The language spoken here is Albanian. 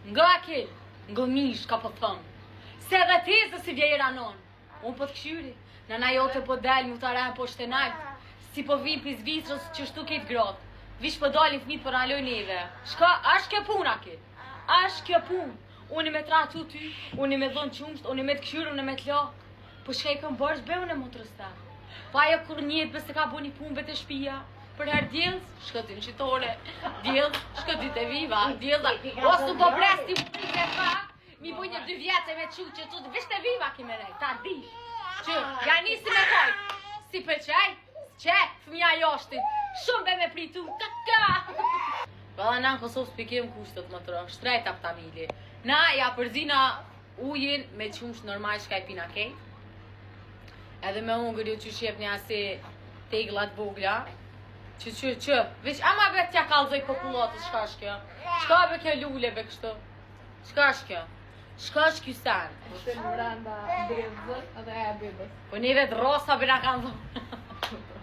Nga akil, nga mish ka po thëmë. Se dhe tezë si vjera non. Unë po të këshyri, në na jote po del mu të arajnë po shtenajt. Si po vim pis vitrës që shtu ketë gratë. Vish po dalin fmit për aloj neve. Shka, ashtë kjo pun akil. Ashtë kjo pun. Unë me tratu ty, unë me dhonë qumsht, unë me të këshyri, unë me të lakë. Po shka i këm bërsh, be unë e motrës ta. Pa ajo kur njët bëse ka bo një punve të shpia. Për her djelës, shkëti në qitore. Djelës, shkëti të viva. Djelës, ose po presti më të pak. Mi boj një 2 vjetë me që tu të visht të viva kime rej. Ta dish. Që, ja nisi me koj. Si për qaj? Qe, fëmija joshtit. Shumë be me pritu. Kaka. Valla na në Kosovë s'pikim kushtet më tërë. Shtrejt ap familje. Na ja përzina ujin me qumsh normal shka i pina kejt. Edhe me hungër ju që shjep një asi teglat vogla. Që, veç ama be t'ja kalzoj popullatës, shka është kjo? Shka be kjo lule be kështu? Shka është kjo? Shka është kjo sen? Ishte në randa bebëzër edhe e bebës. Po neve të rosa be na kanë dhë.